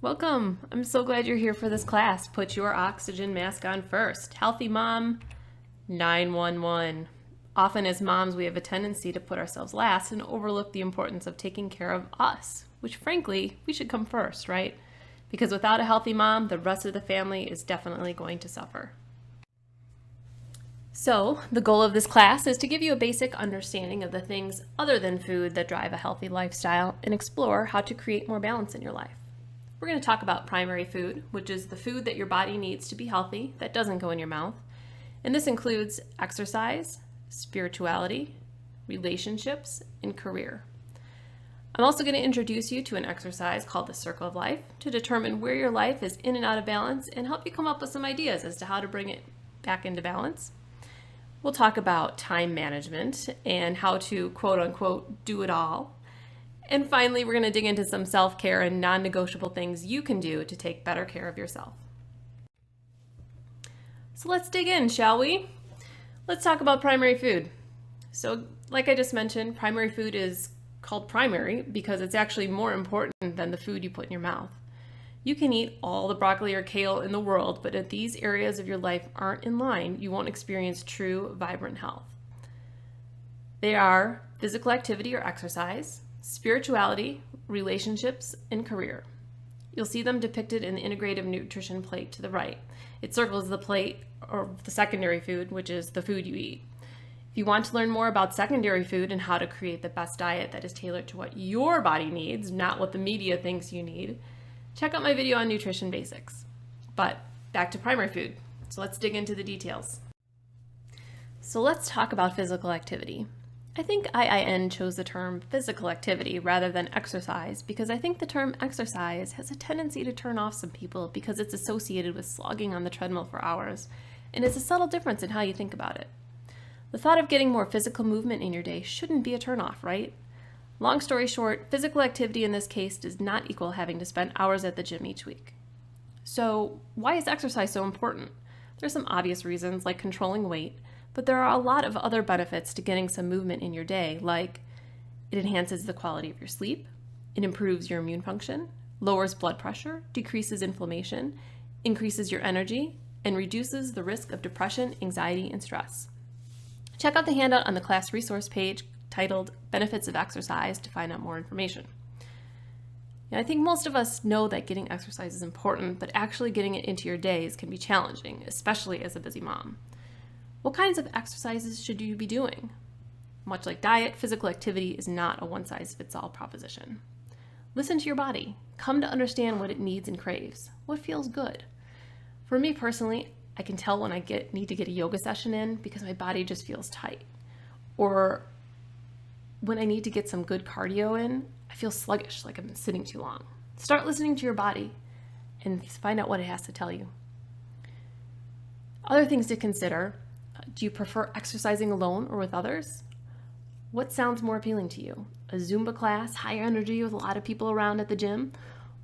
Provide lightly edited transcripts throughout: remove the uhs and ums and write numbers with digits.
Welcome. I'm so glad you're here for this class. Put your oxygen mask on first. Healthy Mom 911. Often as moms, we have a tendency to put ourselves last and overlook the importance of taking care of us, which frankly, we should come first, right? Because without a healthy mom, the rest of the family is definitely going to suffer. So, the goal of this class is to give you a basic understanding of the things other than food that drive a healthy lifestyle and explore how to create more balance in your life. We're going to talk about primary food, which is the food that your body needs to be healthy that doesn't go in your mouth. And this includes exercise, spirituality, relationships, and career. I'm also going to introduce you to an exercise called the Circle of Life to determine where your life is in and out of balance and help you come up with some ideas as to how to bring it back into balance. We'll talk about time management and how to quote unquote do it all. And finally, we're going to dig into some self-care and non-negotiable things you can do to take better care of yourself. So let's dig in, shall we? Let's talk about primary food. So like I just mentioned, primary food is called primary because it's actually more important than the food you put in your mouth. You can eat all the broccoli or kale in the world, but if these areas of your life aren't in line, you won't experience true, vibrant health. They are physical activity or exercise, spirituality, relationships, and career. You'll see them depicted in the integrative nutrition plate to the right. It circles the plate or the secondary food, which is the food you eat. If you want to learn more about secondary food and how to create the best diet that is tailored to what your body needs, not what the media thinks you need, check out my video on nutrition basics. But back to primary food. So let's dig into the details. So let's talk about physical activity. I think IIN chose the term physical activity rather than exercise because I think the term exercise has a tendency to turn off some people because it's associated with slogging on the treadmill for hours, and it's a subtle difference in how you think about it. The thought of getting more physical movement in your day shouldn't be a turnoff, right? Long story short, physical activity in this case does not equal having to spend hours at the gym each week. So why is exercise so important? There's some obvious reasons like controlling weight, but there are a lot of other benefits to getting some movement in your day, like it enhances the quality of your sleep, it improves your immune function, lowers blood pressure, decreases inflammation, increases your energy, and reduces the risk of depression, anxiety, and stress. Check out the handout on the class resource page titled Benefits of Exercise to find out more information. I think most of us know that getting exercise is important, but actually getting it into your days can be challenging, especially as a busy mom. What kinds of exercises should you be doing? Much like diet, physical activity is not a one-size-fits-all proposition. Listen to your body. Come to understand what it needs and craves. What feels good? For me personally, I can tell when I need to get a yoga session in because my body just feels tight. Or when I need to get some good cardio in, I feel sluggish, like I've been sitting too long. Start listening to your body and find out what it has to tell you. Other things to consider. Do you prefer exercising alone or with others? What sounds more appealing to you? A Zumba class, high energy with a lot of people around at the gym,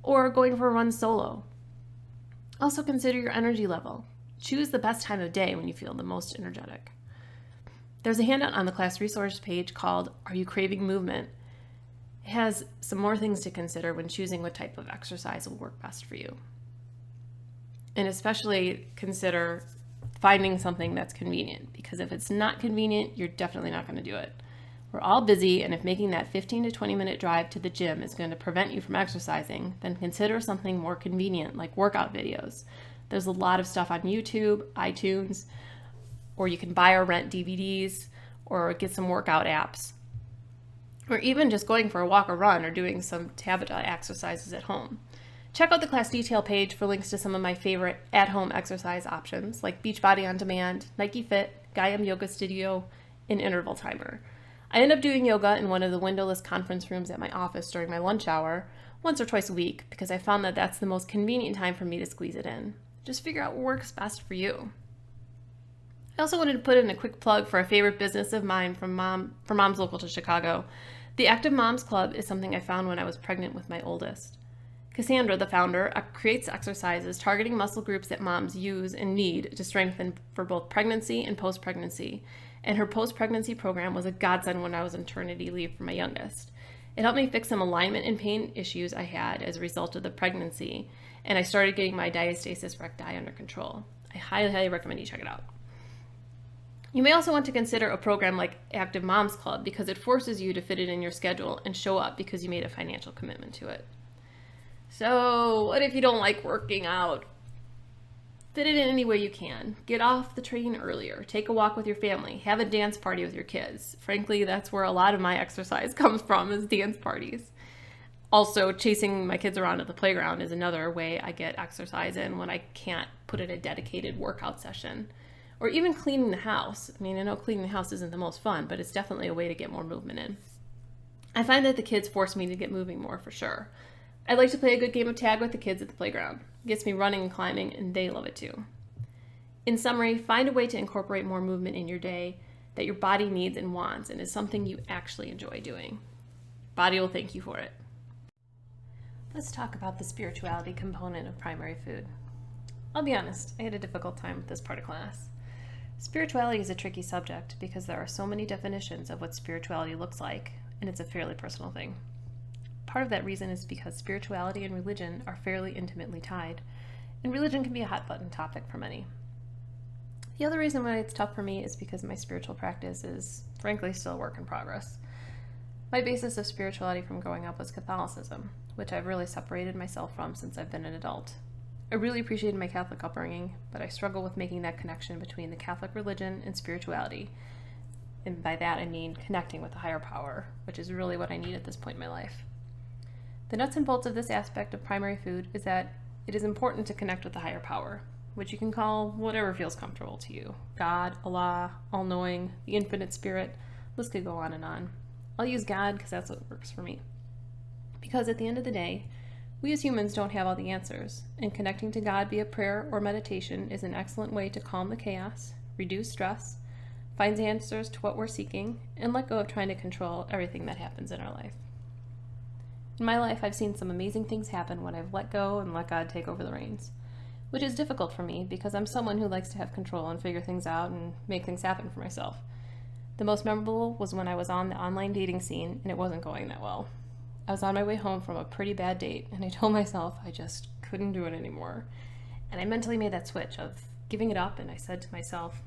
or going for a run solo? Also consider your energy level. Choose the best time of day when you feel the most energetic. There's a handout on the class resource page called Are You Craving Movement? It has some more things to consider when choosing what type of exercise will work best for you. And especially consider finding something that's convenient, because if it's not convenient, you're definitely not going to do it. We're all busy, and if making that 15 to 20 minute drive to the gym is going to prevent you from exercising, then consider something more convenient like workout videos. There's a lot of stuff on YouTube, iTunes, or you can buy or rent DVDs or get some workout apps, or even just going for a walk or run or doing some Tabata exercises at home. Check out the class detail page for links to some of my favorite at-home exercise options like Beachbody On Demand, Nike Fit, Gaiam Yoga Studio, and Interval Timer. I end up doing yoga in one of the windowless conference rooms at my office during my lunch hour once or twice a week because I found that that's the most convenient time for me to squeeze it in. Just figure out what works best for you. I also wanted to put in a quick plug for a favorite business of mine for moms local to Chicago. The Active Moms Club is something I found when I was pregnant with my oldest. Cassandra, the founder, creates exercises targeting muscle groups that moms use and need to strengthen for both pregnancy and post-pregnancy. And her post-pregnancy program was a godsend when I was on maternity leave for my youngest. It helped me fix some alignment and pain issues I had as a result of the pregnancy, and I started getting my diastasis recti under control. I highly, highly recommend you check it out. You may also want to consider a program like Active Moms Club because it forces you to fit it in your schedule and show up because you made a financial commitment to it. So, what if you don't like working out? Fit it in any way you can. Get off the train earlier. Take a walk with your family. Have a dance party with your kids. Frankly, that's where a lot of my exercise comes from, is dance parties. Also, chasing my kids around at the playground is another way I get exercise in when I can't put in a dedicated workout session. Or even cleaning the house. I mean, I know cleaning the house isn't the most fun, but it's definitely a way to get more movement in. I find that the kids force me to get moving more for sure. I like to play a good game of tag with the kids at the playground. It gets me running and climbing, and they love it too. In summary, find a way to incorporate more movement in your day that your body needs and wants and is something you actually enjoy doing. Body will thank you for it. Let's talk about the spirituality component of primary food. I'll be honest, I had a difficult time with this part of class. Spirituality is a tricky subject because there are so many definitions of what spirituality looks like, and it's a fairly personal thing. Part of that reason is because spirituality and religion are fairly intimately tied, and religion can be a hot-button topic for many. The other reason why it's tough for me is because my spiritual practice is, frankly, still a work in progress. My basis of spirituality from growing up was Catholicism, which I've really separated myself from since I've been an adult. I really appreciated my Catholic upbringing, but I struggle with making that connection between the Catholic religion and spirituality. And by that I mean connecting with a higher power, which is really what I need at this point in my life. The nuts and bolts of this aspect of primary food is that it is important to connect with a higher power, which you can call whatever feels comfortable to you. God, Allah, all-knowing, the infinite spirit, list could go on and on. I'll use God because that's what works for me. Because at the end of the day, we as humans don't have all the answers, and connecting to God via prayer or meditation is an excellent way to calm the chaos, reduce stress, find answers to what we're seeking, and let go of trying to control everything that happens in our life. In my life, I've seen some amazing things happen when I've let go and let God take over the reins, which is difficult for me because I'm someone who likes to have control and figure things out and make things happen for myself. The most memorable was when I was on the online dating scene and it wasn't going that well. I was on my way home from a pretty bad date and I told myself I just couldn't do it anymore. And I mentally made that switch of giving it up, and I said to myself,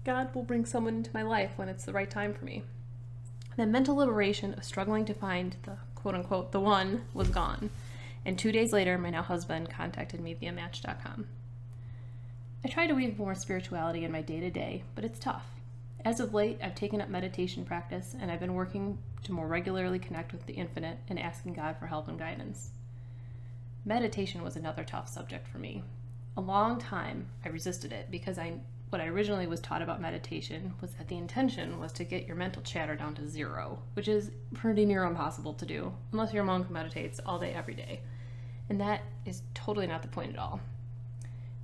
God will bring someone into my life when it's the right time for me. The mental liberation of struggling to find the quote-unquote the one was gone, and 2 days later my now husband contacted me via Match.com. I try to weave more spirituality in my day-to-day, but it's tough. As of late, I've taken up meditation practice, and I've been working to more regularly connect with the infinite and asking God for help and guidance. Meditation was another tough subject for me. A long time I resisted it because what I originally was taught about meditation was that the intention was to get your mental chatter down to zero, which is pretty near impossible to do unless you're a monk who meditates all day, every day. And that is totally not the point at all.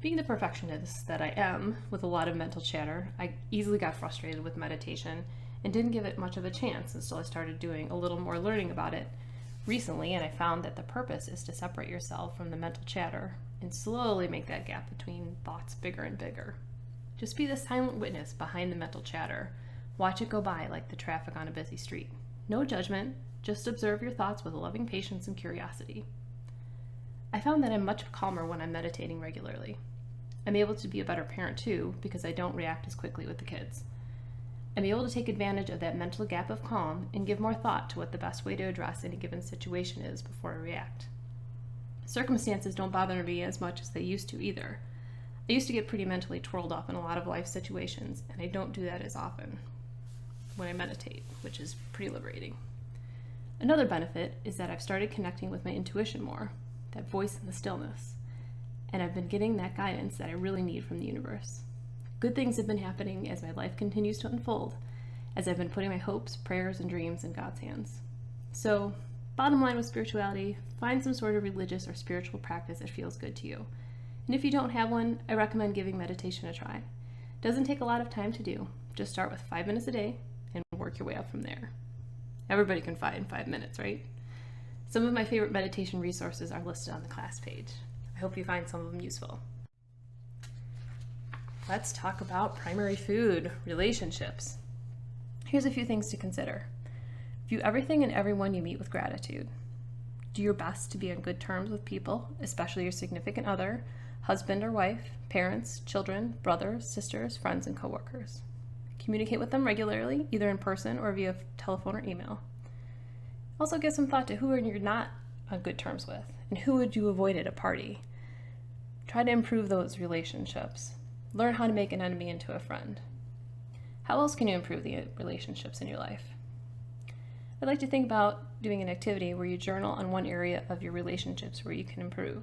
Being the perfectionist that I am with a lot of mental chatter, I easily got frustrated with meditation and didn't give it much of a chance until I started doing a little more learning about it recently, and I found that the purpose is to separate yourself from the mental chatter and slowly make that gap between thoughts bigger and bigger. Just be the silent witness behind the mental chatter. Watch it go by like the traffic on a busy street. No judgment, just observe your thoughts with loving patience and curiosity. I found that I'm much calmer when I'm meditating regularly. I'm able to be a better parent too because I don't react as quickly with the kids. I'm able to take advantage of that mental gap of calm and give more thought to what the best way to address any given situation is before I react. Circumstances don't bother me as much as they used to either. I used to get pretty mentally twirled up in a lot of life situations, and I don't do that as often when I meditate, which is pretty liberating. Another benefit is that I've started connecting with my intuition more, that voice in the stillness, and I've been getting that guidance that I really need from the universe. Good things have been happening as my life continues to unfold, as I've been putting my hopes, prayers, and dreams in God's hands. So, bottom line with spirituality, find some sort of religious or spiritual practice that feels good to you. And if you don't have one, I recommend giving meditation a try. It doesn't take a lot of time to do. Just start with 5 minutes a day and work your way up from there. Everybody can find 5 minutes, right? Some of my favorite meditation resources are listed on the class page. I hope you find some of them useful. Let's talk about primary food relationships. Here's a few things to consider. View everything and everyone you meet with gratitude. Do your best to be on good terms with people, especially your significant other, husband or wife, parents, children, brothers, sisters, friends, and coworkers. Communicate with them regularly, either in person or via telephone or email. Also give some thought to who you're not on good terms with, and who would you avoid at a party. Try to improve those relationships. Learn how to make an enemy into a friend. How else can you improve the relationships in your life? I'd like to think about doing an activity where you journal on one area of your relationships where you can improve.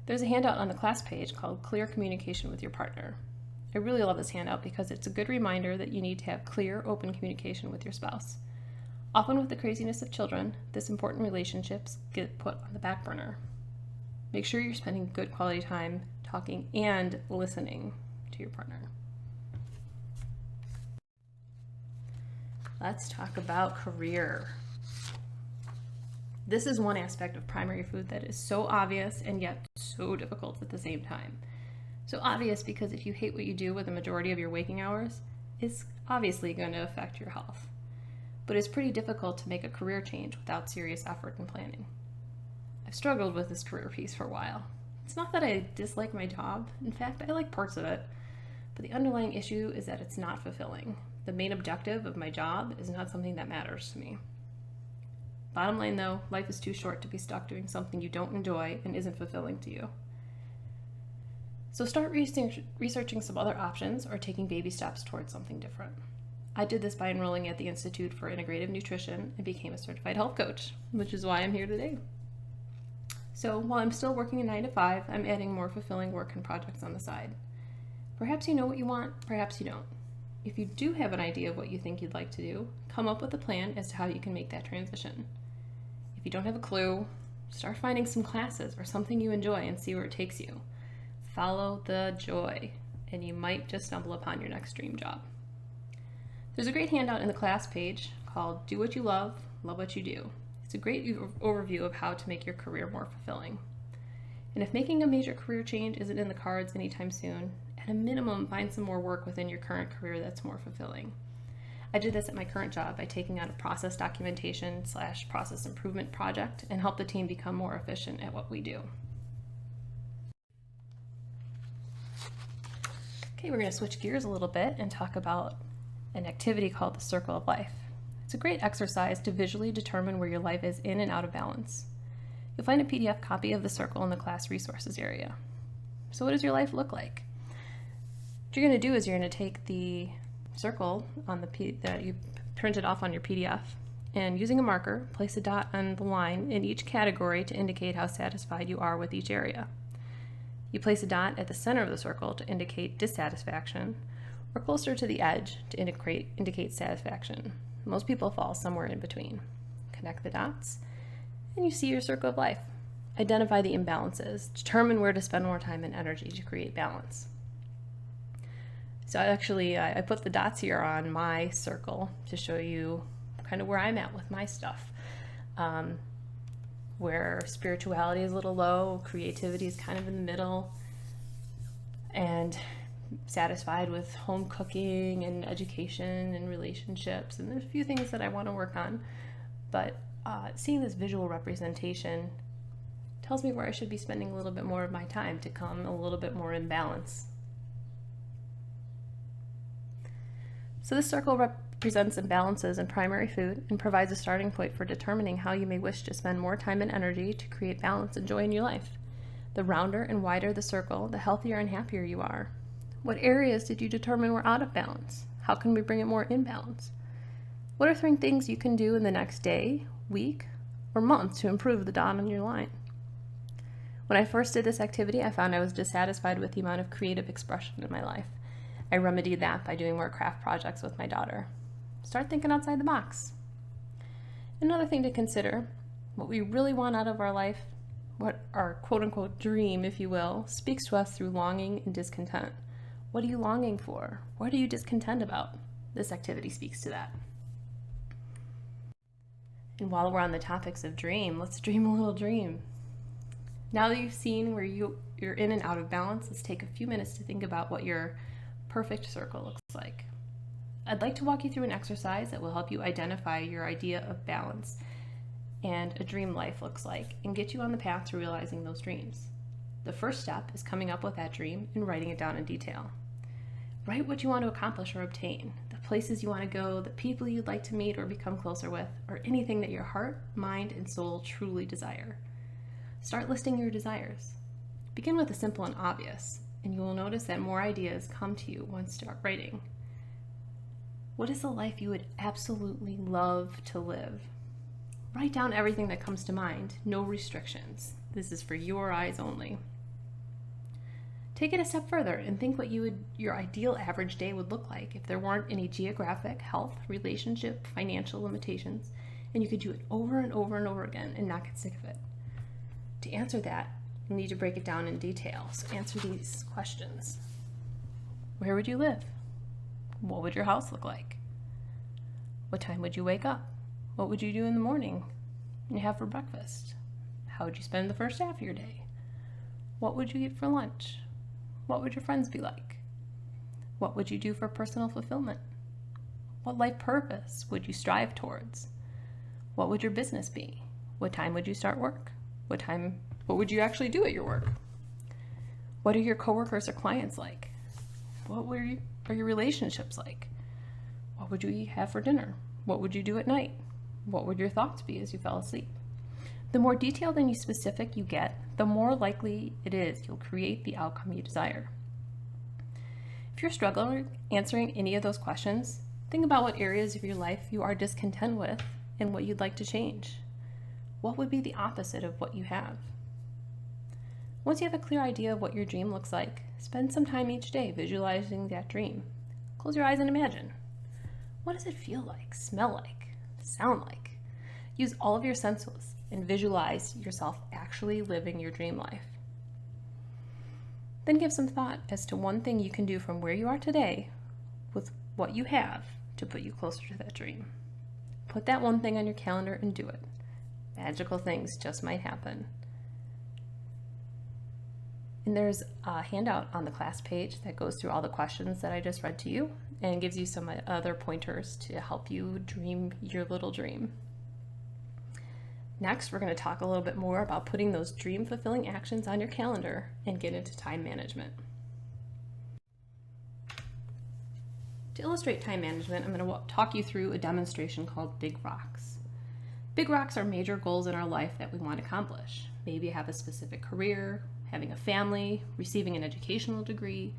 There's a handout on the class page called Clear Communication with Your Partner. I really love this handout because it's a good reminder that you need to have clear, open communication with your spouse. Often with the craziness of children, this important relationships get put on the back burner. Make sure you're spending good quality time talking and listening to your partner. Let's talk about career. This is one aspect of primary food that is so obvious and yet so difficult at the same time. So obvious because if you hate what you do with the majority of your waking hours, it's obviously going to affect your health. But it's pretty difficult to make a career change without serious effort and planning. I've struggled with this career piece for a while. It's not that I dislike my job. In fact, I like parts of it. But the underlying issue is that it's not fulfilling. The main objective of my job is not something that matters to me. Bottom line though, life is too short to be stuck doing something you don't enjoy and isn't fulfilling to you. So start researching some other options or taking baby steps towards something different. I did this by enrolling at the Institute for Integrative Nutrition and became a certified health coach, which is why I'm here today. So while I'm still working a 9 to 5, I'm adding more fulfilling work and projects on the side. Perhaps you know what you want, perhaps you don't. If you do have an idea of what you think you'd like to do, come up with a plan as to how you can make that transition. If you don't have a clue, start finding some classes or something you enjoy and see where it takes you. Follow the joy, and you might just stumble upon your next dream job. There's a great handout in the class page called Do What You Love, Love What You Do. It's a great overview of how to make your career more fulfilling. And if making a major career change isn't in the cards anytime soon, at a minimum, find some more work within your current career that's more fulfilling. I did this at my current job by taking on a process documentation / process improvement project and help the team become more efficient at what we do. Okay, we're going to switch gears a little bit and talk about an activity called the Circle of Life. It's a great exercise to visually determine where your life is in and out of balance. You'll find a PDF copy of the circle in the class resources area. So what does your life look like? What you're going to do is you're going to take the circle on that you printed off on your PDF and using a marker, place a dot on the line in each category to indicate how satisfied you are with each area. You place a dot at the center of the circle to indicate dissatisfaction, or closer to the edge to indicate satisfaction. Most people fall somewhere in between. Connect the dots, and you see your circle of life. Identify the imbalances. Determine where to spend more time and energy to create balance. So I put the dots here on my circle to show you kind of where I'm at with my stuff. Where spirituality is a little low, creativity is kind of in the middle, and satisfied with home cooking and education and relationships. And there's a few things that I want to work on, but seeing this visual representation tells me where I should be spending a little bit more of my time to come a little bit more in balance. So this circle represents imbalances in primary food and provides a starting point for determining how you may wish to spend more time and energy to create balance and joy in your life. The rounder and wider the circle, the healthier and happier you are. What areas did you determine were out of balance? How can we bring it more in balance? What are 3 things you can do in the next day, week, or month to improve the dot on your line? When I first did this activity, I found I was dissatisfied with the amount of creative expression in my life. I remedied that by doing more craft projects with my daughter. Start thinking outside the box. Another thing to consider, what we really want out of our life, what our quote-unquote dream, if you will, speaks to us through longing and discontent. What are you longing for? What are you discontent about? This activity speaks to that. And while we're on the topics of dream, let's dream a little dream. Now that you've seen where you're in and out of balance, let's take a few minutes to think about what your perfect circle looks like. I'd like to walk you through an exercise that will help you identify your idea of balance and a dream life looks like and get you on the path to realizing those dreams. The first step is coming up with that dream and writing it down in detail. Write what you want to accomplish or obtain, the places you want to go, the people you'd like to meet or become closer with, or anything that your heart, mind, and soul truly desire. Start listing your desires. Begin with the simple and obvious, and you will notice that more ideas come to you once you start writing. What is the life you would absolutely love to live? Write down everything that comes to mind, no restrictions. This is for your eyes only. Take it a step further and think what your ideal average day would look like if there weren't any geographic, health, relationship, financial limitations, and you could do it over and over and over again and not get sick of it. To answer that, you need to break it down in detail. So answer these questions. Where would you live? What would your house look like? What time would you wake up? What would you do in the morning and have for breakfast? How would you spend the first half of your day? What would you eat for lunch? What would your friends be like? What would you do for personal fulfillment? What life purpose would you strive towards? What would your business be? What time would you start work? What would you actually do at your work? What are your coworkers or clients like? What are your relationships like? What would you have for dinner? What would you do at night? What would your thoughts be as you fell asleep? The more detailed and specific you get, the more likely it is you'll create the outcome you desire. If you're struggling answering any of those questions, think about what areas of your life you are discontent with and what you'd like to change. What would be the opposite of what you have? Once you have a clear idea of what your dream looks like, spend some time each day visualizing that dream. Close your eyes and imagine. What does it feel like, smell like, sound like? Use all of your senses and visualize yourself actually living your dream life. Then give some thought as to one thing you can do from where you are today with what you have to put you closer to that dream. Put that one thing on your calendar and do it. Magical things just might happen. And there's a handout on the class page that goes through all the questions that I just read to you and gives you some other pointers to help you dream your little dream. Next, we're going to talk a little bit more about putting those dream-fulfilling actions on your calendar and get into time management. To illustrate time management, I'm going to talk you through a demonstration called Big Rocks. Big rocks are major goals in our life that we want to accomplish. Maybe have a specific career, having a family, receiving an educational degree.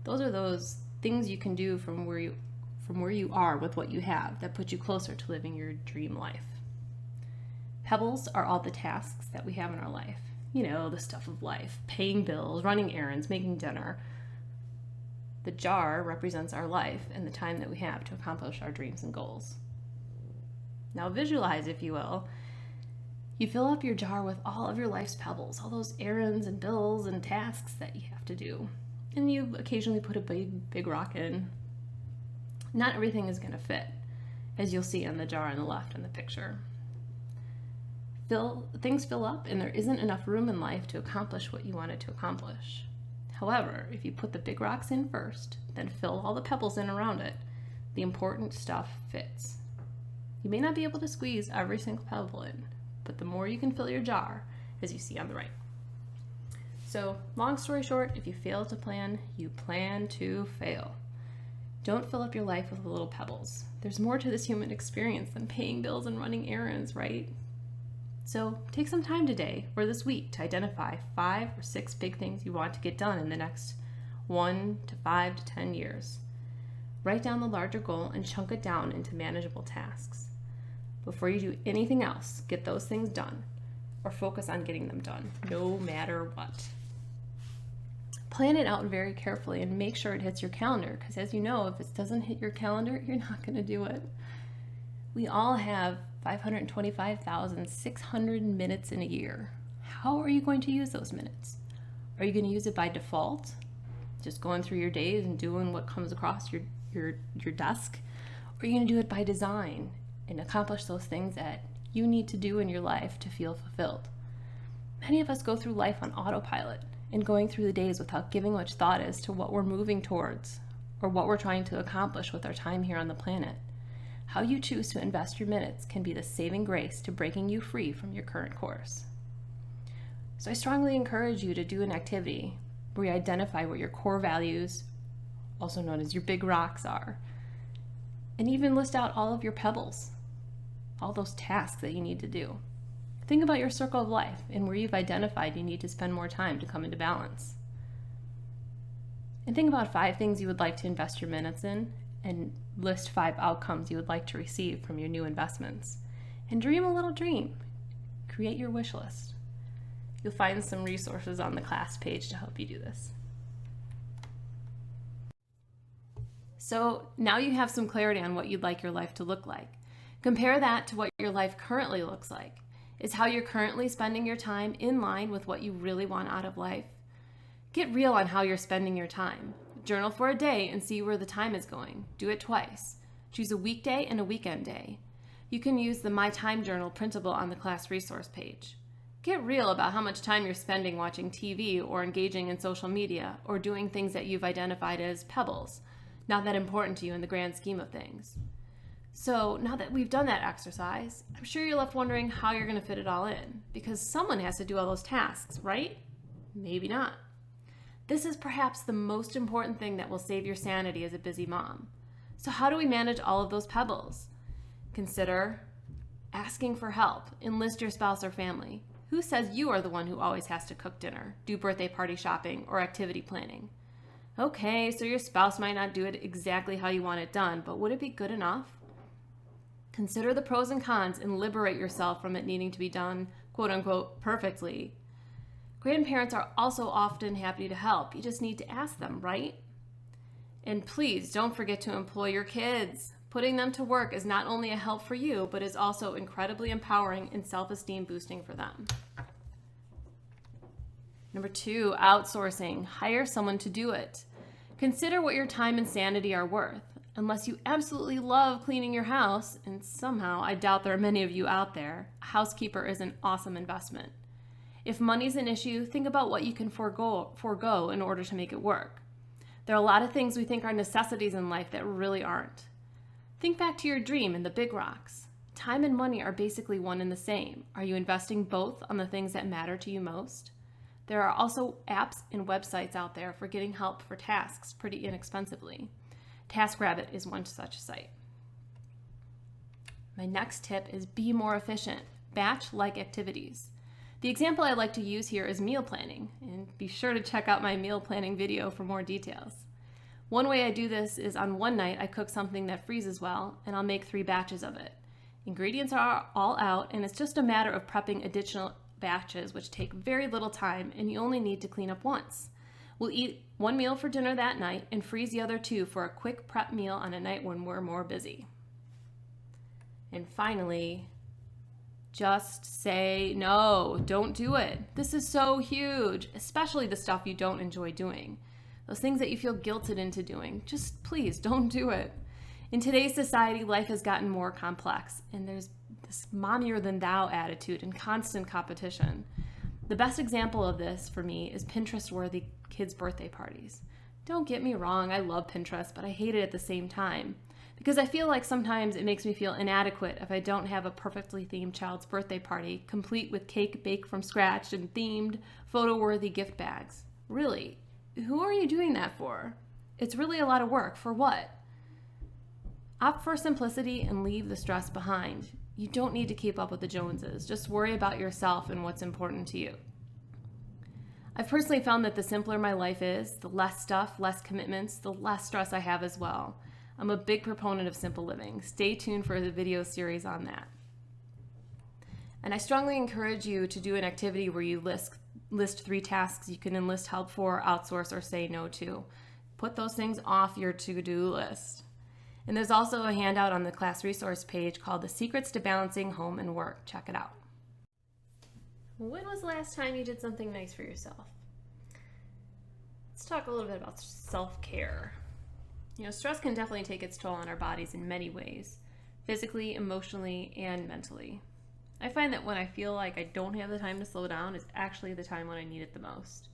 Those are those things you can do from where you are with what you have that put you closer to living your dream life. Pebbles are all the tasks that we have in our life. You know, the stuff of life, paying bills, running errands, making dinner. The jar represents our life and the time that we have to accomplish our dreams and goals. Now visualize, if you will, you fill up your jar with all of your life's pebbles, all those errands and bills and tasks that you have to do. And you occasionally put a big rock in. Not everything is going to fit, as you'll see on the jar on the left in the picture. Things fill up and there isn't enough room in life to accomplish what you wanted to accomplish. However, if you put the big rocks in first, then fill all the pebbles in around it, the important stuff fits. You may not be able to squeeze every single pebble in, but the more you can fill your jar, as you see on the right. So, long story short, if you fail to plan, you plan to fail. Don't fill up your life with little pebbles. There's more to this human experience than paying bills and running errands, right? So take some time today or this week to identify 5 or 6 big things you want to get done in the next 1 to 5 to 10 years. Write down the larger goal and chunk it down into manageable tasks. Before you do anything else, get those things done or focus on getting them done, no matter what. Plan it out very carefully and make sure it hits your calendar because as you know, if it doesn't hit your calendar, you're not going to do it. We all have 525,600 minutes in a year. How are you going to use those minutes? Are you going to use it by default? Just going through your days and doing what comes across your desk? Or are you going to do it by design and accomplish those things that you need to do in your life to feel fulfilled? Many of us go through life on autopilot and going through the days without giving much thought as to what we're moving towards or what we're trying to accomplish with our time here on the planet. How you choose to invest your minutes can be the saving grace to breaking you free from your current course. So I strongly encourage you to do an activity where you identify what your core values, also known as your big rocks, are, and even list out all of your pebbles, all those tasks that you need to do. Think about your circle of life and where you've identified you need to spend more time to come into balance. And think about 5 things you would like to invest your minutes in, and list 5 outcomes you would like to receive from your new investments. And dream a little dream. Create your wish list. You'll find some resources on the class page to help you do this. So now you have some clarity on what you'd like your life to look like. Compare that to what your life currently looks like. Is how you're currently spending your time in line with what you really want out of life? Get real on how you're spending your time. Journal for a day and see where the time is going. Do it twice. Choose a weekday and a weekend day. You can use the My Time Journal printable on the class resource page. Get real about how much time you're spending watching TV or engaging in social media or doing things that you've identified as pebbles, not that important to you in the grand scheme of things. So now that we've done that exercise, I'm sure you're left wondering how you're going to fit it all in, because someone has to do all those tasks, right? Maybe not. This is perhaps the most important thing that will save your sanity as a busy mom. So how do we manage all of those pebbles? Consider asking for help. Enlist your spouse or family. Who says you are the one who always has to cook dinner, do birthday party shopping, or activity planning? Okay, so your spouse might not do it exactly how you want it done, but would it be good enough? Consider the pros and cons and liberate yourself from it needing to be done, quote unquote, perfectly. Grandparents are also often happy to help. You just need to ask them, right? And please don't forget to employ your kids. Putting them to work is not only a help for you, but is also incredibly empowering and self-esteem boosting for them. Number 2, outsourcing. Hire someone to do it. Consider what your time and sanity are worth. Unless you absolutely love cleaning your house, and somehow I doubt there are many of you out there, a housekeeper is an awesome investment. If money's an issue, think about what you can forego in order to make it work. There are a lot of things we think are necessities in life that really aren't. Think back to your dream and the big rocks. Time and money are basically one and the same. Are you investing both on the things that matter to you most? There are also apps and websites out there for getting help for tasks pretty inexpensively. TaskRabbit is one such site. My next tip is be more efficient. Batch-like activities. The example I like to use here is meal planning, and be sure to check out my meal planning video for more details. One way I do this is on one night I cook something that freezes well, and I'll make 3 batches of it. Ingredients are all out, and it's just a matter of prepping additional batches, which take very little time, and you only need to clean up once. We'll eat 1 meal for dinner that night and freeze the other 2 for a quick prep meal on a night when we're more busy. And finally, just say no. Don't do it. This is so huge, especially the stuff you don't enjoy doing. Those things that you feel guilted into doing. Just please don't do it. In today's society, life has gotten more complex, and there's this mommier than thou attitude and constant competition. The best example of this for me is Pinterest-worthy kids' birthday parties. Don't get me wrong, I love Pinterest, but I hate it at the same time. Because I feel like sometimes it makes me feel inadequate if I don't have a perfectly themed child's birthday party, complete with cake baked from scratch and themed, photo-worthy gift bags. Really, who are you doing that for? It's really a lot of work. For what? Opt for simplicity and leave the stress behind. You don't need to keep up with the Joneses. Just worry about yourself and what's important to you. I've personally found that the simpler my life is, the less stuff, less commitments, the less stress I have as well. I'm a big proponent of simple living. Stay tuned for the video series on that. And I strongly encourage you to do an activity where you list 3 tasks you can enlist help for, outsource, or say no to. Put those things off your to-do list. And there's also a handout on the class resource page called The Secrets to Balancing Home and Work. Check it out. When was the last time you did something nice for yourself? Let's talk a little bit about self-care. Stress can definitely take its toll on our bodies in many ways, physically, emotionally, and mentally. I find that when I feel like I don't have the time to slow down is actually the time when I need it the most.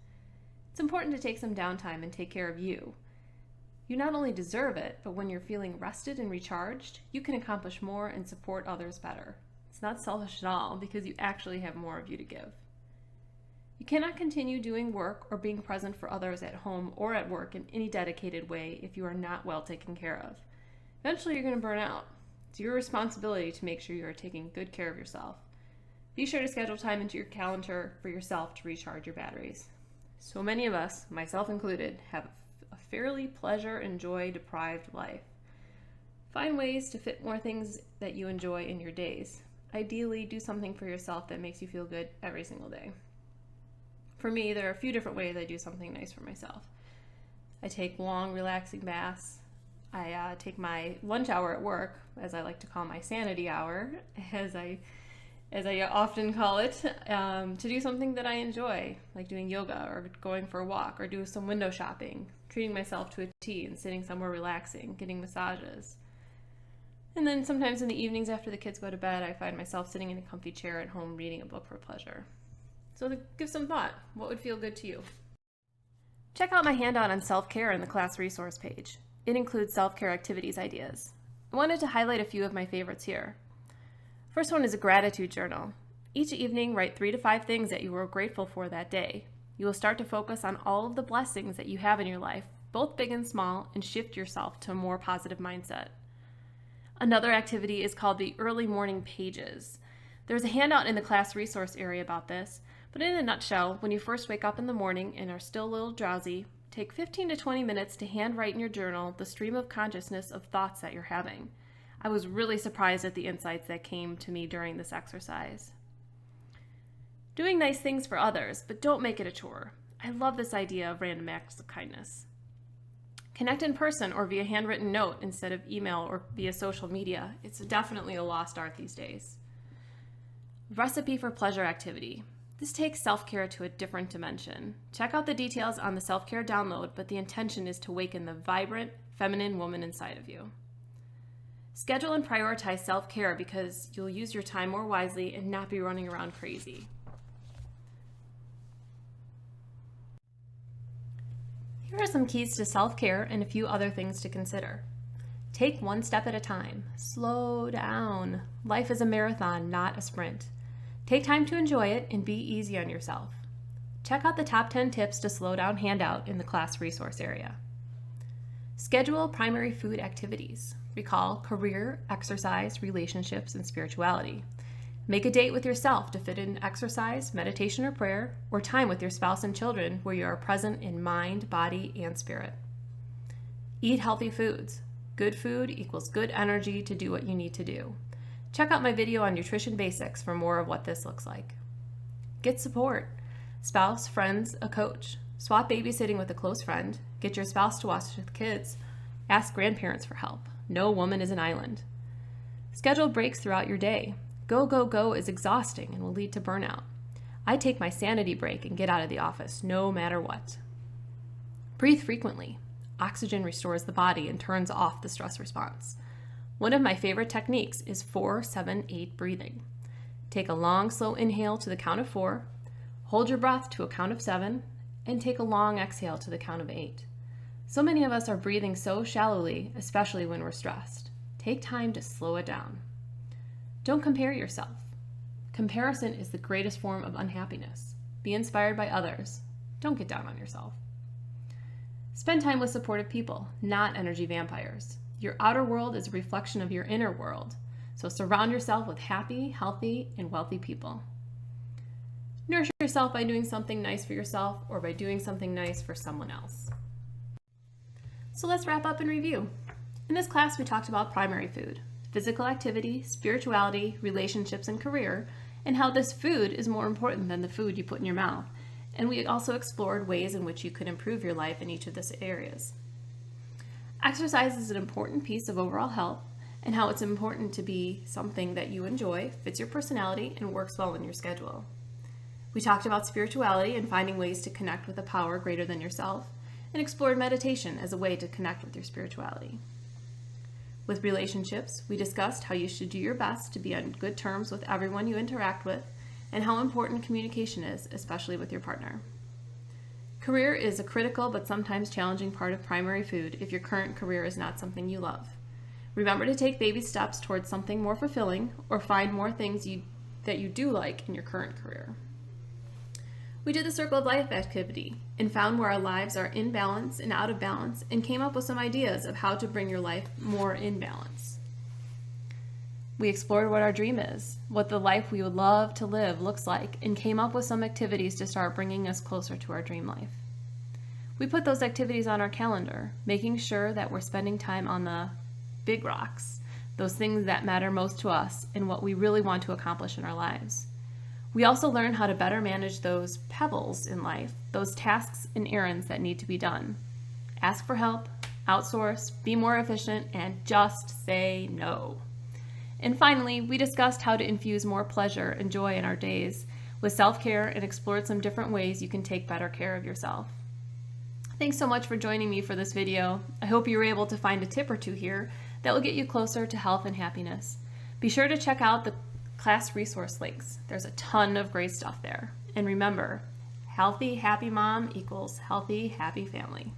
It's important to take some downtime and take care of you. You not only deserve it, but when you're feeling rested and recharged, you can accomplish more and support others better. It's not selfish at all because you actually have more of you to give. You cannot continue doing work or being present for others at home or at work in any dedicated way if you are not well taken care of. Eventually, you're going to burn out. It's your responsibility to make sure you are taking good care of yourself. Be sure to schedule time into your calendar for yourself to recharge your batteries. So many of us, myself included, have a fairly pleasure and joy deprived life. Find ways to fit more things that you enjoy in your days. Ideally, do something for yourself that makes you feel good every single day. For me, there are a few different ways I do something nice for myself. I take long, relaxing baths. I take my lunch hour at work, as I like to call my sanity hour, as I often call it, to do something that I enjoy, like doing yoga or going for a walk or do some window shopping, treating myself to a tea and sitting somewhere relaxing, getting massages. And then sometimes in the evenings after the kids go to bed, I find myself sitting in a comfy chair at home reading a book for pleasure. So give some thought. What would feel good to you? Check out my handout on self-care in the class resource page. It includes self-care activities ideas. I wanted to highlight a few of my favorites here. First one is a gratitude journal. Each evening, write 3 to 5 things that you were grateful for that day. You will start to focus on all of the blessings that you have in your life, both big and small, and shift yourself to a more positive mindset. Another activity is called the early morning pages. There's a handout in the class resource area about this, but in a nutshell, when you first wake up in the morning and are still a little drowsy, take 15 to 20 minutes to handwrite in your journal the stream of consciousness of thoughts that you're having. I was really surprised at the insights that came to me during this exercise. Doing nice things for others, but don't make it a chore. I love this idea of random acts of kindness. Connect in person or via handwritten note instead of email or via social media. It's definitely a lost art these days. Recipe for pleasure activity. This takes self-care to a different dimension. Check out the details on the self-care download, but the intention is to awaken the vibrant, feminine woman inside of you. Schedule and prioritize self-care because you'll use your time more wisely and not be running around crazy. Here are some keys to self-care and a few other things to consider. Take one step at a time. Slow down. Life is a marathon, not a sprint. Take time to enjoy it and be easy on yourself. Check out the top 10 tips to slow down handout in the class resource area. Schedule primary food activities. Recall career, exercise, relationships, and spirituality. Make a date with yourself to fit in exercise, meditation or prayer, or time with your spouse and children where you are present in mind, body, and spirit. Eat healthy foods. Good food equals good energy to do what you need to do. Check out my video on nutrition basics for more of what this looks like. Get support. Spouse, friends, a coach. Swap babysitting with a close friend. Get your spouse to watch with kids. Ask grandparents for help. No woman is an island. Schedule breaks throughout your day. Go, go, go is exhausting and will lead to burnout. I take my sanity break and get out of the office no matter what. Breathe frequently. Oxygen restores the body and turns off the stress response. One of my favorite techniques is 4-7-8 breathing. Take a long, slow inhale to the count of 4, hold your breath to a count of 7, and take a long exhale to the count of 8. So many of us are breathing so shallowly, especially when we're stressed. Take time to slow it down. Don't compare yourself. Comparison is the greatest form of unhappiness. Be inspired by others. Don't get down on yourself. Spend time with supportive people, not energy vampires. Your outer world is a reflection of your inner world, so surround yourself with happy, healthy, and wealthy people. Nourish yourself by doing something nice for yourself or by doing something nice for someone else. So let's wrap up and review. In this class, we talked about primary food, physical activity, spirituality, relationships, and career, and how this food is more important than the food you put in your mouth. And we also explored ways in which you could improve your life in each of these areas. Exercise is an important piece of overall health and how it's important to be something that you enjoy, fits your personality, and works well in your schedule. We talked about spirituality and finding ways to connect with a power greater than yourself, and explored meditation as a way to connect with your spirituality. With relationships, we discussed how you should do your best to be on good terms with everyone you interact with, and how important communication is, especially with your partner. Career is a critical but sometimes challenging part of primary food if your current career is not something you love. Remember to take baby steps towards something more fulfilling or find more things that you do like in your current career. We did the Circle of Life activity and found where our lives are in balance and out of balance and came up with some ideas of how to bring your life more in balance. We explored what our dream is, what the life we would love to live looks like, and came up with some activities to start bringing us closer to our dream life. We put those activities on our calendar, making sure that we're spending time on the big rocks, those things that matter most to us and what we really want to accomplish in our lives. We also learn how to better manage those pebbles in life, those tasks and errands that need to be done. Ask for help, outsource, be more efficient, and just say no. And finally, we discussed how to infuse more pleasure and joy in our days with self-care and explored some different ways you can take better care of yourself. Thanks so much for joining me for this video. I hope you were able to find a tip or two here that will get you closer to health and happiness. Be sure to check out the class resource links. There's a ton of great stuff there. And remember, healthy, happy mom equals healthy, happy family.